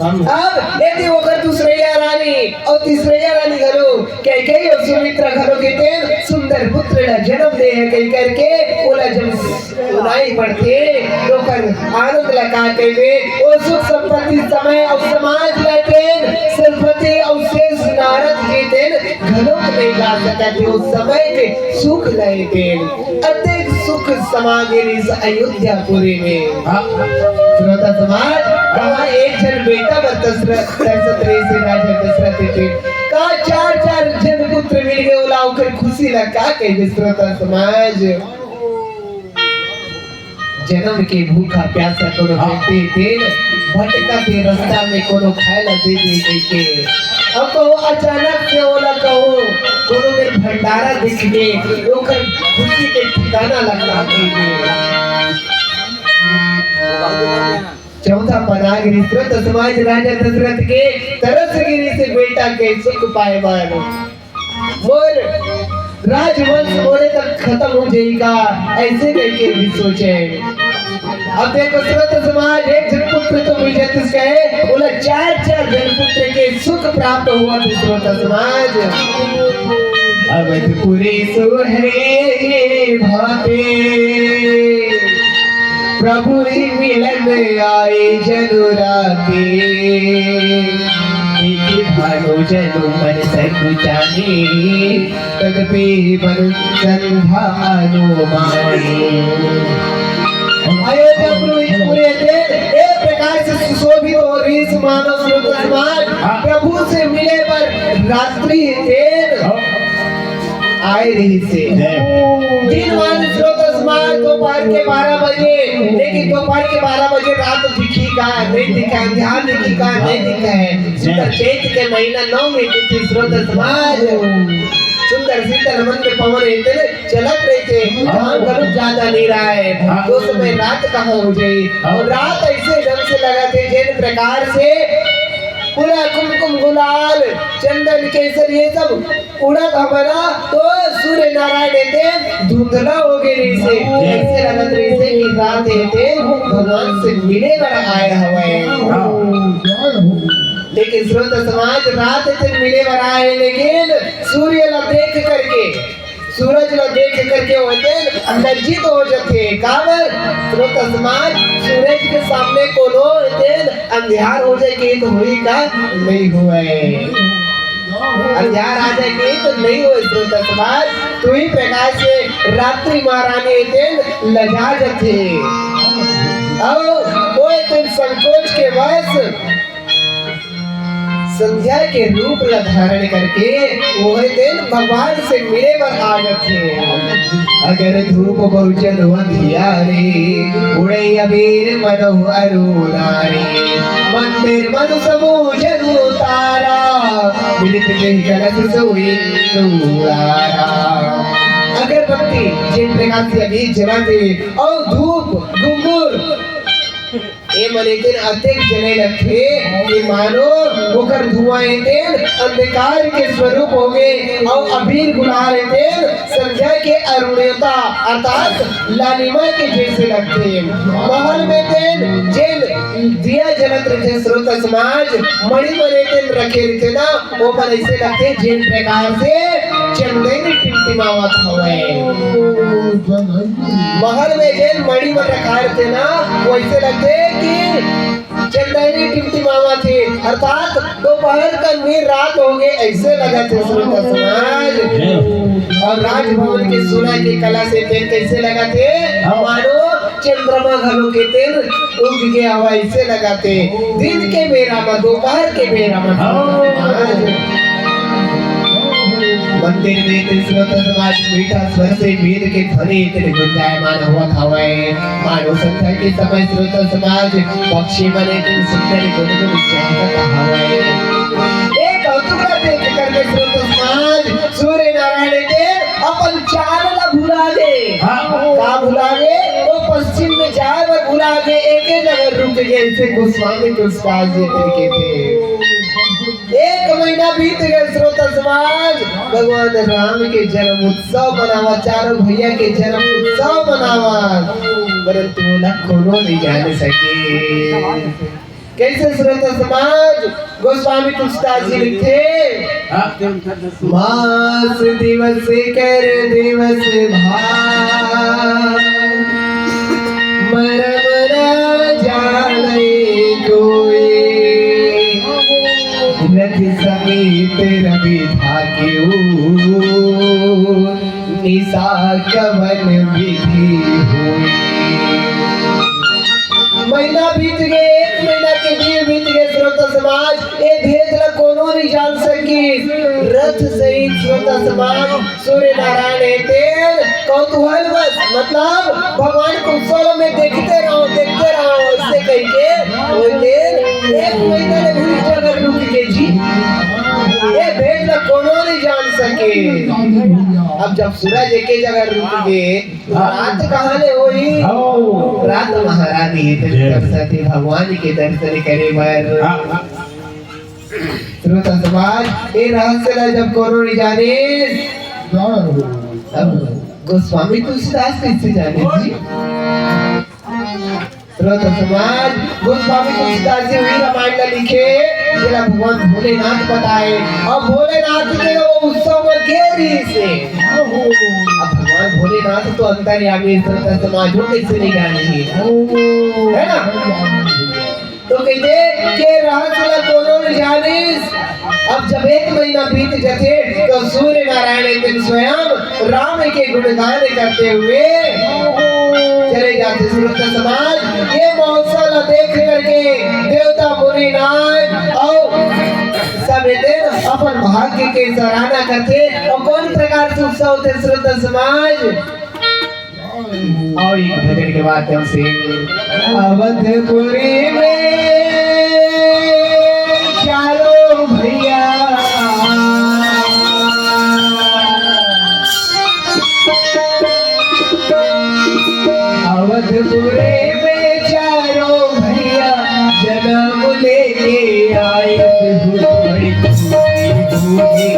अब यदि होकर दूसरैया रानी और तीसरैया रानी घरो कैकेयी और सुमित्रा घरो के तेन सुंदर पुत्र ला जन्म दे है कई करके ओला जब सुनाई पड़ते तो कर आनंद लगा के वे ओ सुख संपत्ति समय और समाज ला तेन सरस्वती और शेष नारद के तेन घरों में गा सकते उस समय के सुख लाए तेन अत्यंत सुख समागेरी अयोध्यापुरी में श्रोता समाज कहा एक जन बेटा दशरथ से राजा दशरथ थे का चार जन पुत्र मिल गए ओला होकर खुशी लगा के श्रोता समाज जन्म के भूखा प्यासा कोनो व्यक्ति तेल भटका के रास्ता में कोनो खाएला दे दे के अब कहो अचानक से ओला कहो कोनो में भंडारा दिख के ओकर खुशी के ठिकाना लगा के चौथा परागिरी श्रोत समाज राजा दशरथ के तरस गिरी से बेटा के सुख पाए बार मोर राजवंश मोरे तक खत्म हो जाएगा ऐसे करके भी सोचे अब देखो श्रोत समाज एक जन पुत्र तो मिल जाते कहे बोला चार जन पुत्र के सुख प्राप्त हुआ श्रोत समाज अवधपुरी सुहरे भाते प्रभु ही मिलन आए जनुराते भानो जनु मन सगु जाने तदपि मन संधानो माने अयोध्यापुरी एक प्रकार से सुशोभित और रीस मानव समाज प्रभु से मिले पर रात्रि देर आए रही से दिन मान श्रोता समाज दोपहर के 12 बजे लेकिन दोपहर के 12 बजे रात दिखी का नहीं दिखा ध्यान दिखी का नहीं दिखा है सुंदर चैत के महीना 9 में तिथि श्रोता समाज सुंदर शीतल मन के पवन इतने चलत रहे थे काम करो ज्यादा नहीं रहा है तो समय रात कहाँ हो जाए और रात ऐसे ढंग से लगाते जिन प्रकार से पूरा कुमकुम गुलाल चंदन केसर ये सब उड़ा हमारा तो सूर्य नारायण देव धुंधला हो गए से ऐसे लगत रही से कि रात थे भगवान से मिले बड़ा आए हवे लेकिन श्रोत समाज रात से मिले बड़ा आए लेकिन सूर्य ला देख करके सूरज ला देख करके होते लज्जित हो जाते काबर श्रोत समाज सूरज के सामने कोनो तेल अंधियार हो जाएगी तो हुई का नहीं हुए अंधियार आ जाएगी तो नहीं हुए श्रोत समाज तो ही प्रकाश से रात्रि महारानी तेल लजा जाते और वो तेल संकोच के वश संध्या के रूप धारण करके वो दिन भगवान से मिले पर आगत थे अगर धूप बहुजन अंधियारे उड़े अबीर मनो अरुणारे मंदिर मनु समूह जनु तारा मिलित नहीं कलश सोई नूरारा अगरबत्ती जिन प्रकार से अभी जलाते और धूप घुंघरू ये मने दिन अधिक जने लगे कि मानो होकर धुआं दिन अंधकार के स्वरूप हो गए और अबीर गुलाल दिन संध्या के अरुणता अर्थात लालिमा के जैसे लगते महल में दिन जिन दिया जलत रहे स्रोत समाज मणि मने दिन रखे रहते ना वो मन ऐसे लगते जिन प्रकार से चंदन टिमटिमावत हुए महल में जिन मणि मन रखा रहते ना वो ऐसे लगते कि चंदनी टिमटिमावा थे अर्थात दोपहर का नीर रात हो गए ऐसे लगा थे श्रोता समाज और राजभवन के सोना की कला से तेल कैसे लगा थे मानो चंद्रमा घरों के तेल उग के हवा ऐसे लगाते दिन के बेरा में दोपहर के बेरा में मंदिर में श्रोत समाज मीठा स्वर से वेद के ध्वनि इतने गुंजायमान हुआ था मानो संध्या के समय श्रोत समाज पक्षी बने दिन सुंदर गुनगुन चहकता हवाए एक अवतुका देख करके श्रोत समाज सूर्य नारायण के अपन चाल ला भुला दे का भुला दे वो पश्चिम में जाए और भुला दे एक जगह रुक गए ऐसे गोस्वामी के उस्ताद जी तरीके थे एक महीना बीत गया श्रोता समाज भगवान राम के जन्म उत्सव मनावा चारों भैया के जन्म उत्सव मनावा परंतु ना कोनो नहीं जान सके। कैसे श्रोता समाज गोस्वामी तुलसीदास जी लिखते मास दिवस कर दिवस भाई मरमरा जाने कोई रथ समेत रवि धाक्यू निशा कवन विधि हुई। महीना बीत गए, एक महीना के दिन बीत गए श्रोता समाज, ये भेद ला कोनो नहीं जान सकी। रथ सहित श्रोता समाज सूर्य नारायण हेते कौतूहल बस मतलब भगवान को उत्सव में देखते रहो ऐसे कह के वो दिन एक महीना ने भूल जगह रुक के जी ये भेद ला कोनो नहीं जान सके। अब जब सूरज एक जगह रुक गए रात कहाँ ले हुई, रात महारानी सरस्वती भगवान के दर्शन करे बर श्रोता समाज ये रहस्य ला जब कोनो नहीं जाने अब गोस्वामी तुलसीदास कैसे जाने जी। श्रोता समाज गोस्वामी तुलसीदास जी वही रामायण ला लिखे जिला भगवान भोलेनाथ बताए और भोलेनाथ के वो उत्सव में गेरी से अब भगवान भोलेनाथ तो अंतर्यामी श्रोता समाज हो कैसे नहीं जानेंगे है ना। तो कहते के रहस्य ला कोनो नहीं जानिस। अब जब एक महीना बीत जाते तो सूर्य नारायण एक दिन स्वयं राम के गुणगान करते हुए चले जाते। श्रोता समाज ये महोत्सव देख करके देवता मुनि नाग और सब दिन अपन भाग्य के सराहना करते और कौन प्रकार से उत्सव होते श्रोता समाज। और एक भजन के माध्यम से अवधपुरी में चारों भैया अवधपुरी में चारों भैया जन्म लेके आए बड़ी खुशी होगी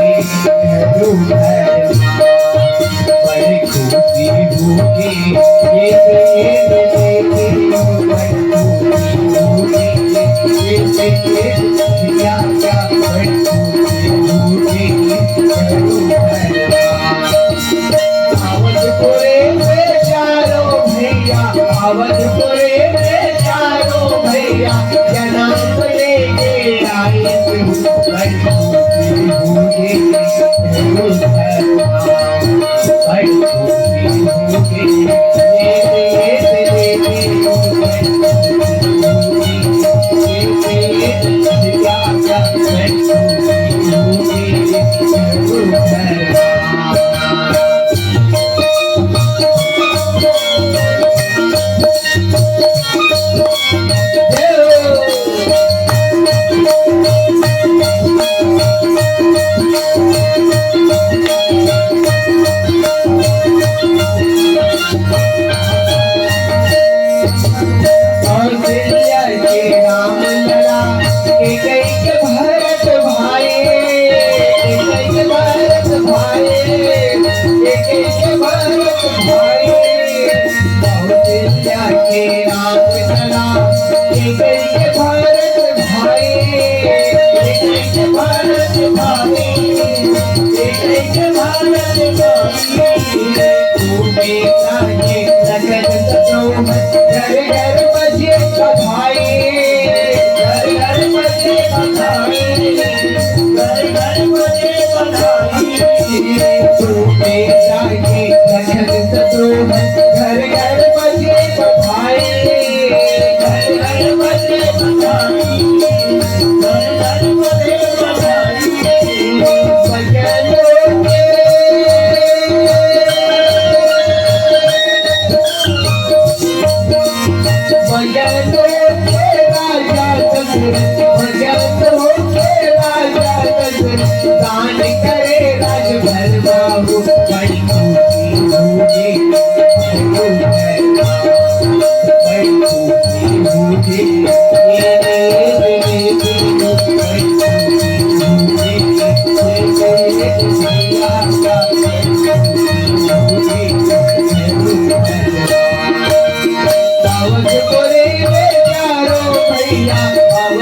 अवधपुरे में चारों भैया जन्म लेके आए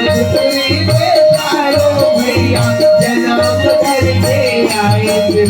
मजबूरी में सारो भैया जन्म करके आए थे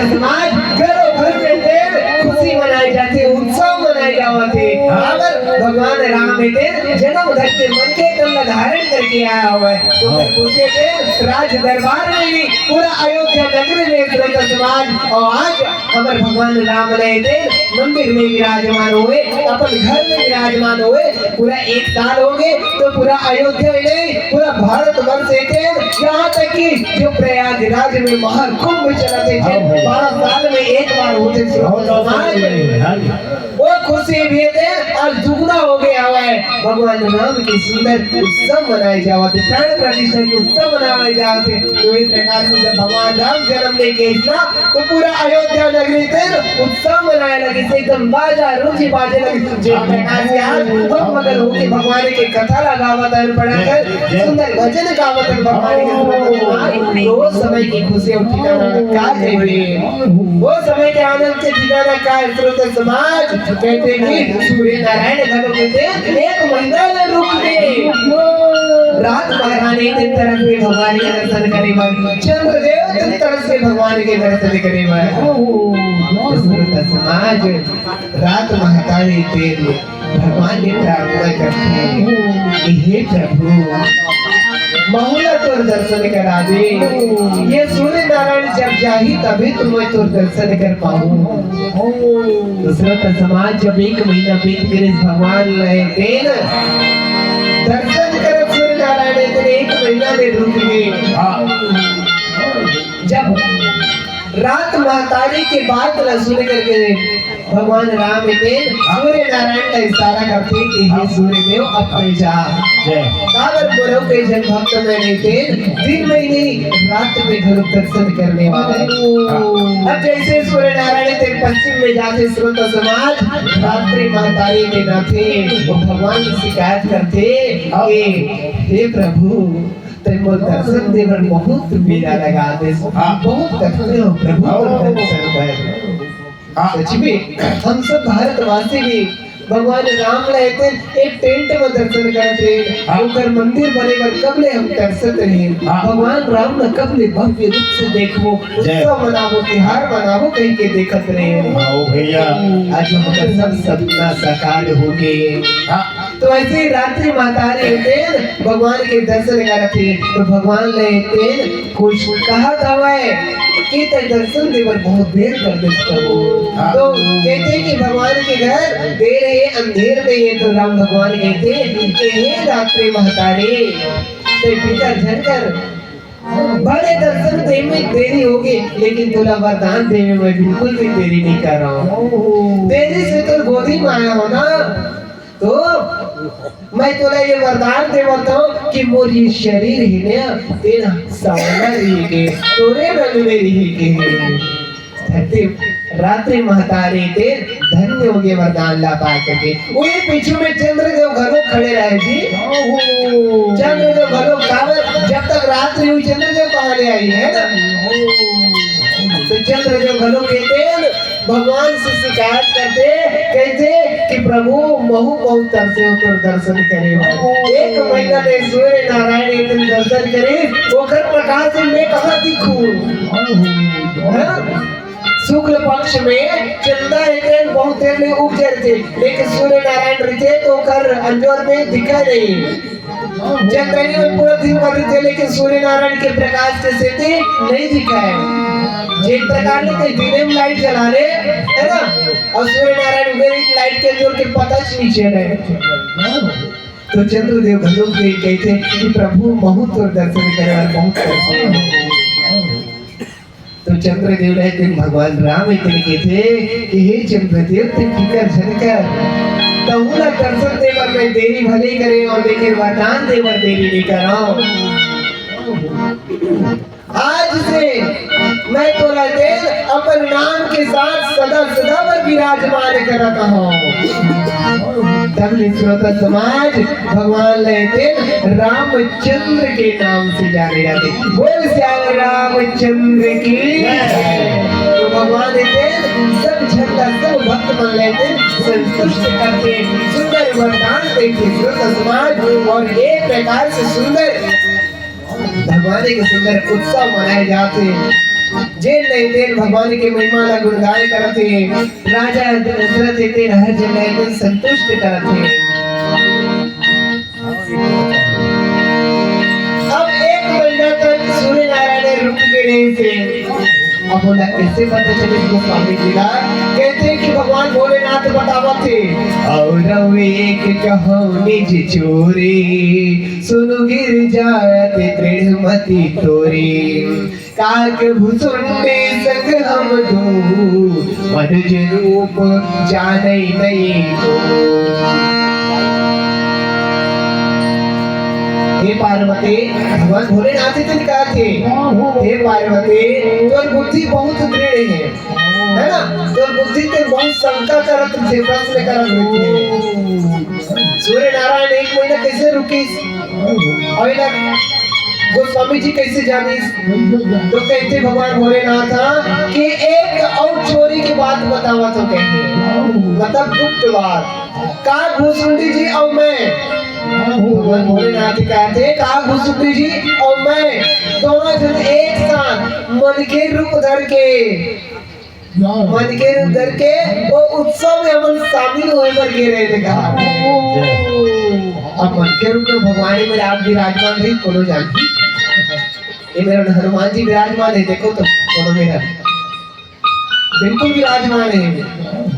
समाज घरों घर में देव खुशी मनाई जाती है, उत्सव मनाए जाते। अगर भगवान राम बेटे जन्म धरते मन के कल धारण करके आया हुआ है तो पूछे थे राज दरबार में भी पूरा अयोध्या नगर में श्रोता समाज और आज हमारे भगवान राम रहते मंदिर में विराजमान हुए, अपन घर में विराजमान हुए। पूरा 1 साल हो गए तो पूरा अयोध्या में नहीं पूरा भारत वर्ष यहाँ तक कि जो प्रयागराज में महाकुंभ चलाते थे 12 साल में एक बार होते वो खुशी भी थे और दुगना हो गया हुआ है। भगवान राम के सुंदर उत्सव मनाए जाते, प्राण प्रतिष्ठा के उत्सव मनाए जाते। तो इस प्रकार से जब भगवान राम जन्म लेके इतना तो पूरा अयोध्या नगरी थे उत्सव मनाए लगे से एकदम बाजा रुचि बाजे लगे। जिस प्रकार से आज हम मगन होके भगवान के कथा लगावत है पढ़ाकर सुंदर भजन गावत है भगवान के वो समय की खुशी और ठिकाना का है, वो समय के आनंद के ठिकाना का श्रोता समाज कहते कि सूर्य नारायण घरों में से 1 महीना न रुक गए। रात महारानी दिन तरह से भगवान के दर्शन करे पर चंद्रदेव दिन तरह से भगवान के दर्शन करे पर श्रोता समाज रात महातारी दिन भगवान ने प्रार्थना करते हैं हे प्रभु महुला तोर दर्शन करा दे। ये सूर्य नारायण जब जाही तभी तुम्हें तोर दर्शन कर पाऊं। दूसरा समाज जब 1 महीना बीत गए भगवान रहते न दर्शन कर सूर्य नारायण तेरे 1 महीना में रुक गए। जब रात महतारी के बात न सुन करके भगवान राम सूर्य नारायण का इशारा करते कि हे सूर्य देव अपने जा काबर बोलो के जन भक्त में नहीं थे दिन में नहीं रात में घर दर्शन करने वाले। अब जैसे सूर्य नारायण तेरे पश्चिम में जाते श्रोता समाज रात्रि महतारी में न थे वो भगवान की शिकायत करते कि हे प्रभु तेरे दर्शन देवर बहुत मेरा लगा दे बहुत करते हो प्रभु दर्शन कर। सच में हम सब भारतवासी भी भगवान राम रहते एक टेंट में दर्शन करते ओकर मंदिर बने पर कबले हम दर्शन रहे भगवान राम न कबले भव्य रूप से देखो उत्सव मनावो त्योहार मनावो कहीं के देखत रहे ओ भैया आज हम सब सपना साकार हो गए। तो ऐसे रात्रि महतारी होते भगवान के दर्शन करते तो भगवान रहते कुछ कहा था वह कि दर्शन देवर बहुत देर कर देता हो तो कहते कि भगवान के घर देर है अंधेर में है तो राम भगवान कहते कि हे रात्रि महतारी ते भीतर झनकर बड़े दर्शन देने में देरी होगी लेकिन तुला वरदान देने में बिल्कुल भी देरी नहीं कर रहा हूँ। देरी से तो गोदी में आया हो ना तो मैं तुला ये वरदान देवता हूँ कि मोर ये शरीर ही ने तेरा सावला रही के तोरे रंग में रही के धरती रात्रि महतारी ते धन्य हो गए वरदान ला पा करके। वो ये पीछे में चंद्रदेव घरों खड़े रहे जी चंद्रदेव घरों कावर जब तक रात्रि हुई चंद्रदेव कहाँ ले आई है ना तो चंद्रदेव घरों कहते भगवान से शिकायत करते कहते कि प्रभु महु बहुत तरसे हो तो दर्शन करे 1 महीना ले सूर्य नारायण एक दिन दर्शन करे ओकर प्रकाश से मैं कहाँ दिखूं। शुक्ल पक्ष में चंदा एक बहुत देर में उग जाते लेकिन सूर्य नारायण रहते तो कर अंजोर में दिखा नहीं चंद्रनी में पूरा दिन भर रहते लेकिन सूर्य नारायण के प्रकाश के सेते नहीं दिखा है। जिस प्रकार ने कई दिन में लाइट जला रहे है ना और सूर्य नारायण उधर लाइट के जोर के पता नीचे रहे तो चंद्रदेव घरों के कहते कि प्रभु बहुत और दर्शन करे और बहुत दर्शन तो तो चंद्रदेव ने दिन भगवान राम इतने के थे कि हे चंद्रदेव ते फिकर झनकर तहुला दर्शन देवर में देरी भले करे और लेकिन वरदान देवर देरी नहीं करो। आज से मैं तोरा देव अपन नाम के साथ सदा सदा पर विराजमान करता हूँ। तब श्रोता समाज भगवान लेते रामचंद्र के नाम से जाने जाते। बोल श्याम रामचंद्र की। तो भगवान देते सब झंडा सब भक्त मन लेते संतुष्ट करके सुंदर वरदान देते श्रोता समाज। और एक प्रकार से सुंदर भगवान के सुंदर उत्सव मनाए जाते। जे नहीं देर भगवान के महिमा ला गुणगान करते। राजा दशरथ देते हर जगह को संतुष्ट करते। अब एक महीना तक सूर्य नारायण रुक के नहीं थे। अब बोला कैसे पता चले इसको स्वामी जी ला। कहते हैं कि भगवान भोलेनाथ बतावा थे और एक कहो निज चोरी सुनु गिर जाते दृढ़मति तोरी काक भुसुंडे संग हम दो मनुज रूप जाने नहीं दो। हे पार्वती भगवान भोलेनाथ जी ने कहा थे हे पार्वती तोर बुद्धि बहुत दृढ़ है ना। तोर बुद्धि ते बहुत शंका करत थे प्रश्न करत थे। सूर्य नारायण एक महीना कैसे रुकी और गोस्वामी जी कैसे जानी। तो कहते भगवान भोलेनाथ कि एक और चोरी की बात बतावा तो कहते मतलब गुप्त बात का भूसुंडी जी और मैं भगवान भोलेनाथ कहते का भूसुंडी जी और मैं दोनों जन एक साथ मन के रूप धर के वो उत्सव में हम शामिल हुए पर के रहे कहा। अब मन के रूप में भगवान मेरे आप विराजमान है कोनो जानती ये मेरा हनुमान जी विराजमान है। देखो तो कोनो मेरा बिल्कुल विराजमान है।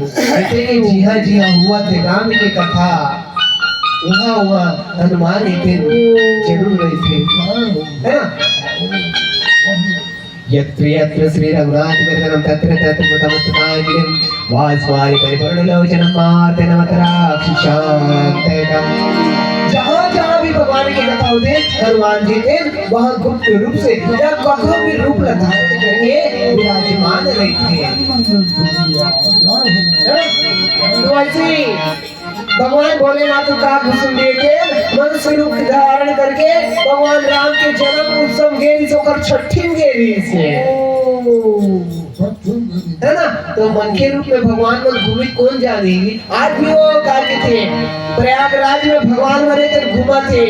कहते हैं जी हाँ हुआ थे राम की कथा वहाँ हनुमान एक दिन जरूर रहे थे है ना। यत्र यत्र श्री रघुनाथ कीर्तनम तत्र तत्र नमस्तकांजलिं वासवारि परिपूर्णलोचनं मार्ते नमतराक्षिशान्तकम्। जहाँ जहाँ भी भगवान की कथा होती है हनुमान जी थे वहाँ गुप्त रूप से या कखो भी रूप धारण करके विराजमान रहते हैं। तो ऐसे भगवान भोलेनाथ का भूषण देके मनुष्य रूप धारण करके भगवान राम के जन्म उत्सव गेरी से और छठी गेरी से है ना। तो मन के रूप में भगवान में घूमी कौन जानेगी। आज भी वो कहते थे प्रयागराज में भगवान मरे थे घूमा थे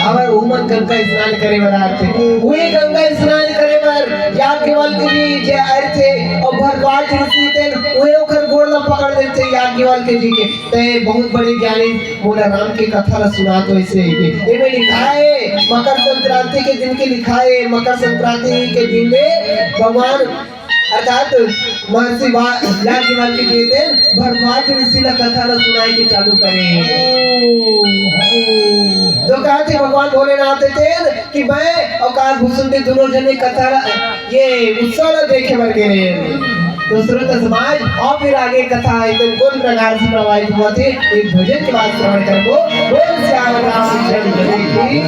अब उमन गंगा स्नान करे वाला थे वही गंगा स्नान करे पर याज्ञवल्क्य जी जे आए थे और भरद्वाज ऋषि थे वही ओकर गोड़ में पकड़ देते याज्ञवल्क्य जी के। ते बहुत बड़े ज्ञानी बोला राम की कथा ला सुना तो ऐसे ये में लिखा है मकर संक्रांति के दिन के लिखा है। मकर संक्रांति के दिन में भगवान अर्थात महर्षि याज्ञवल्क्य जी थे भरद्वाज ऋषि ला कथा ला सुनाई के चालू करे। तो कहते भगवान भोलेनाथ थे कि मैं और काल भूषण के दोनों जने कथा ये उत्सव देखे बर गए। तो श्रोता समाज और फिर आगे कथा एकदम कौन प्रकार से प्रभावित हुआ थे एक भजन के बाद श्रवण करबो। बोल श्याम रामचंद्र की।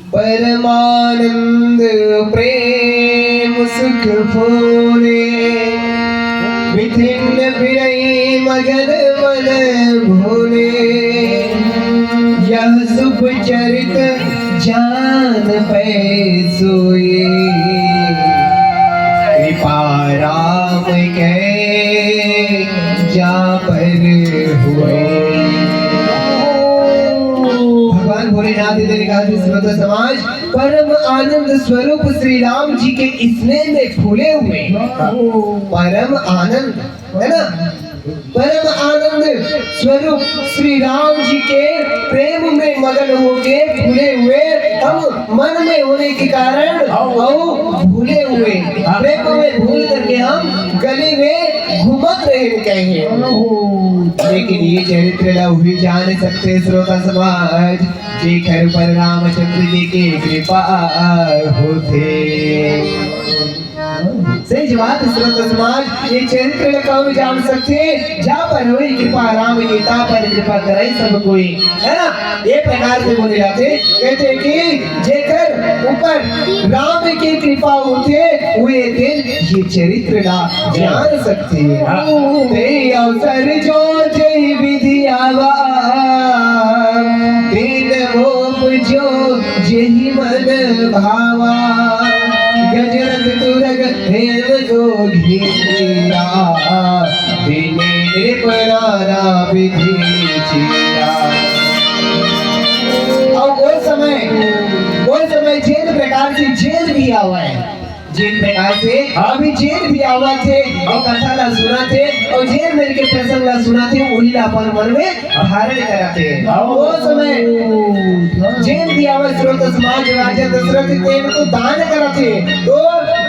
परमानंद प्रेम सुख फूले विधिन्न विरई मगन मन भोले यह शुभ चरित जान पै सोए कृपा राम के जा पर हुए। भगवान भोलेनाथ ने कहा श्रोता समाज परम आनंद स्वरूप श्री राम जी के स्नेह में फूले हुए परम आनंद है ना। परम आनंद स्वरूप श्री राम जी के प्रेम में मगन होके फूले हुए हम मन में होने के कारण और भूले हुए प्रेम में भूल करके हम गली में घुमा मत रहन कहे। लेकिन ये चरित्र लव भी जान सकते श्रोता समाज जे खैर पर रामचंद्र जी की कृपा होते। सही बात श्रोता समाज ये चरित्र कब जान सकते जहाँ पर हुई कृपा राम की ता पर कृपा कराई सब कोई, है ना। ये प्रकार से बोले जाते कहते कि जेकर ऊपर राम की कृपा होते हुए दिन ये चरित्र ना जान सकते। ते अवसर जो जय विधि आवा दिन वो जो जही मन भावा गजरत तुरग हेम को घिरा दिने निर्पणारा विधि चीरा। और वो समय जिन प्रकार से जेल भी आवा है, जिन प्रकार से अभी जेल भी आवा थे और कथा ला सुना थे और जेल में के प्रसंग ला सुना थे वही ला अपन मन में धारण कराते। वो समय जेल भी आवा श्रोत समाज राजा दशरथ तेन को दान कराते। तो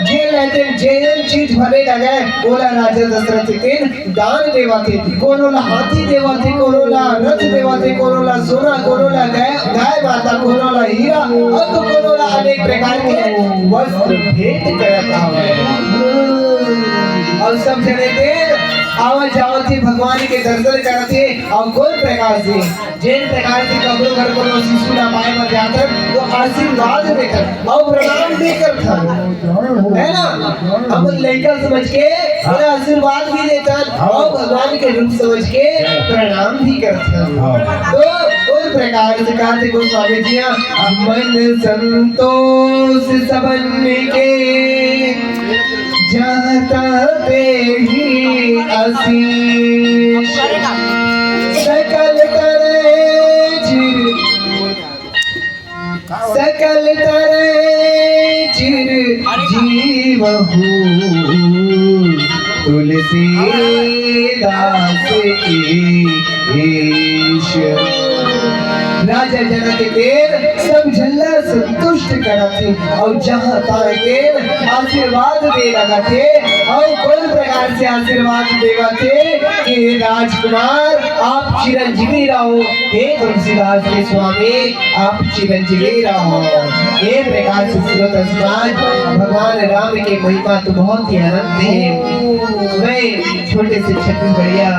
जेल रहते जेल चीज भरे लगे बोला राजा दशरथ तेन दान देवाते। कोनो ला हाथी देवाते, कोनो ला रथ देवाते, कोनो ला सोना, कोनो ला गाय माता, कोनो ला हीरा और तो कोनो ला अनेक प्रकार के वस्त्र भेंट करता है। और सब जने देर आवा जावा थे भगवान के दर्शन करते और कोई प्रकार से जिन प्रकार से कब्रों घर को शिशु ना पाए पर जाकर तो आशीर्वाद देकर और प्रणाम देकर था, है ना। हम लड़का समझ के उन्हें आशीर्वाद भी देता और भगवान के रूप समझ के प्रणाम भी करता। तो उस प्रकार से कहते गोस्वामी जी मन संतोष सबन के जाता ते ही आशीष सकल तरे चिर जीवहू तुलसी दास ईश। राजा जनक देर सब झल्ला संतुष्ट करते और जहाँ तारे देर आशीर्वाद दे लगा थे और कोई प्रकार से आशीर्वाद देवा थे कि राजकुमार आप चिरंजीवी रहो, हे तुलसीदास के स्वामी आप चिरंजीवी रहो। ये प्रकार से श्रोता समाज भगवान राम की महिमा तो बहुत ही अनंत है। मैं छोटे से छत्तीसगढ़िया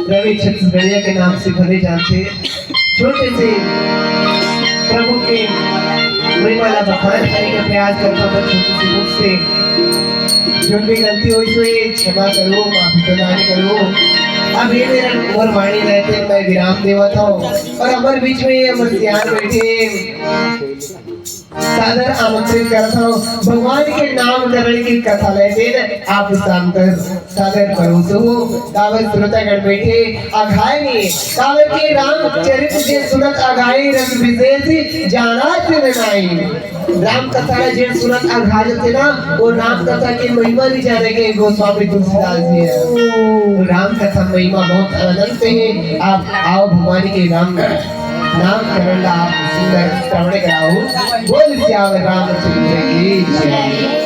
रवि छत्तीसगढ़िया के नाम से भले जानते छोटे से प्रभु के महिमा ला बखान करने का प्रयास करता हूँ। छोटे से मुख से जो भी गलती हुई तो ये क्षमा करो, माफी प्रदान करो। अब ये मेरा उमर वाणी रहते मैं विराम देवा था और हमारे बीच में अमर सियान बैठे सादर आमंत्रित करता हूँ भगवान के नाम करण की कथा लेते आप सादर करो। तो कावल श्रोतागण बैठे अघाय नहीं कावल के राम चरित्र जे सुनत अघाई रस विशेष जाना नहीं। राम कथा जे सुनत अघाय थे ना वो राम कथा की महिमा नहीं जाने के गोस्वामी तुलसीदास जी है। तो राम कथा महिमा बहुत अनंत है। आप आओ भगवान के नाम करण आप सुंदर श्रवण कराओ। बोल श्याम रामचंद्र की जय।